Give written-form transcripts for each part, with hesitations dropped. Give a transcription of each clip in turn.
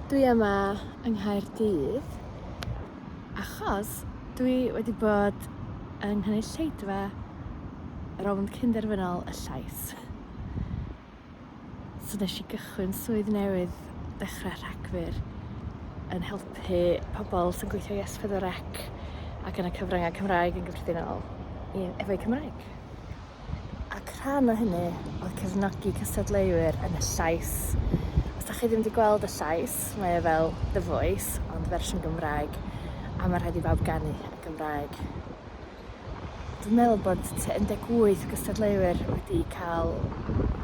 Dwi yma yng Nghaerdydd achos dwi wedi bod yng Nghaerdydd rownd cyn-derfynol y Llais. So nes i gychwyn swydd newydd dechrau rhagfyr yn helpu pobl sy'n gweithio i S4C ac yn y cyfryngau Cymraeg yn gyffredinol efo'u Cymraeg. Ac rhan o hynny oedd cefnogi cystadleuwyr yn y Llais. Os da chi ddim wedi gweld y Llais, mae e fel The Voice, ond fersiwn Gymraeg, a mae rhaid i bawb ganu yn Gymraeg. Dwi'n meddwl bod 18 cystadleuwyr wedi cael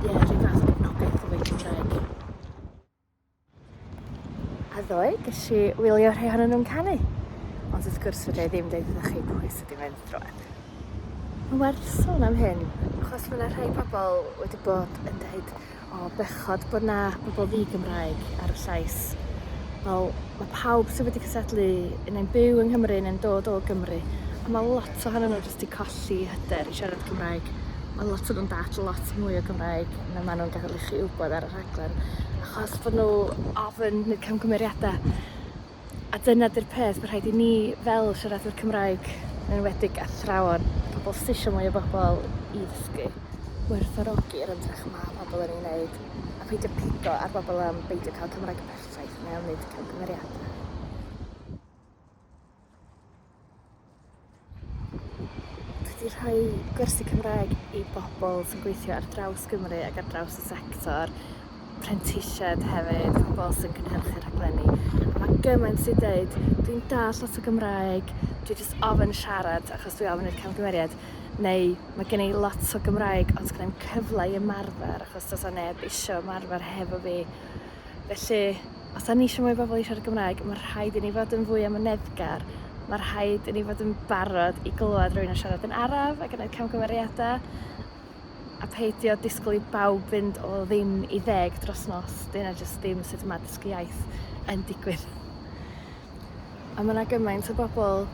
rhyw fath o gefnogaeth efo'u Cymraeg. A ddoe, ges i wylio rhai ohonyn nhw'n canu. Ond wrth gwrs fydde i ddim deud iddo chi pwy sydd wedi mynd drwadd. Mae'n werth sôn am hyn, achos mae yna rhai pobl wedi bod yn dweud bechod bod na bobl ddi-Gymraeg ar y Llais. Wel, mae pawb sydd wedi cystadlu yn ein byw yng Nghymru neu'n dod o Gymru, a mae lot ohonyn nhw jyst i colli hyder i siarad Cymraeg. Mae lot o nhw'n dall lot mwy o Gymraeg na maen nhw'n gadael i chi wybod ar y rhaglen, achos bod nhw ofyn nid camgymeriadau. A dyna di'r peth, mae rhaid i ni fel siaradwyr Cymraeg, yn enwedig athrawon, pobl sy'n isio mwy o bobl i ddysgu, werthfawrogi'r ymdrech mae pobl yn ei wneud, a peidio pigo ar bobl am beidio cael Cymraeg perffaith mewn nid camgymeriadau. Dwi wedi rhoi gwersi Cymraeg i bobl sy'n gweithio ar draws Gymru ac ar draws y sector, prentisiad hefyd, pobl sy'n cynhyrchu rhaglenni. A mae gymaint sy'n dweud, dwi'n dall lot o Gymraeg, dwi jyst ofyn siarad achos dwi ofyn i'r camgymeriad, neu mae gen i lot o Gymraeg ond gen i'n cyfle i ymarfer achos does o neb isio ymarfer hefo fi. Felly, os da ni eisiau mwy o bobl i siarad Gymraeg, mae rhaid i ni fod yn fwy amyneddgar. Mae rhaid i ni fod yn barod i glywed rhywun yn siarad yn araf ac yn gwneud camgymeriadau, a peidio disgwyl i bawb fynd o ddim i 10 dros nos. Dyna jyst ddim sut mae dysgu iaith yn digwydd. A mae yna gymaint o bobl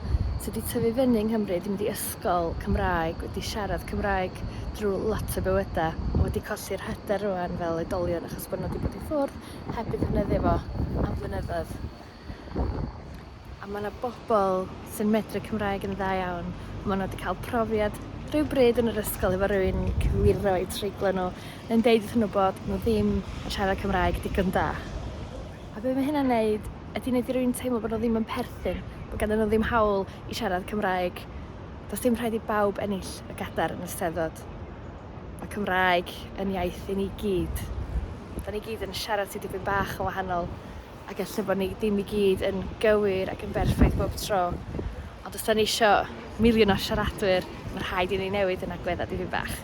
sydd wedi tyfu fyny yng Nghymru, wedi mynd i ysgol Cymraeg, wedi siarad Cymraeg drwy lot o bywydau, a wedi colli'r hyder rwan fel oedolion achos bod nhw wedi bod i ffwrdd heb i ddefnyddio fo am flynyddoedd. A mae yna bobl sy'n medru Cymraeg yn dda iawn, mae nhw wedi cael profiad rhywbryd yn yr ysgol efo rhywun cywiro i treiglo nhw, yn deud wrthyn nhw bod nhw ddim yn siarad Cymraeg digon da. A be mae hynna'n neud ydy wneud i rywun teimlo bod nhw ddim yn perthyn, bod ganddyn nhw ddim hawl i siarad Cymraeg. Does dim rhaid i bawb ennill y gadar yn y Steddfod. Mae Cymraeg yn iaith i ni gyd. Da ni gyd yn siarad sydd dipyn bach yn wahanol, ac efallai bod ni ddim i gyd yn gywir ac yn berffaith bob tro. Ond os da ni isio miliwn o siaradwyr, mae rhaid i ni newid yn agweddau dipyn bach.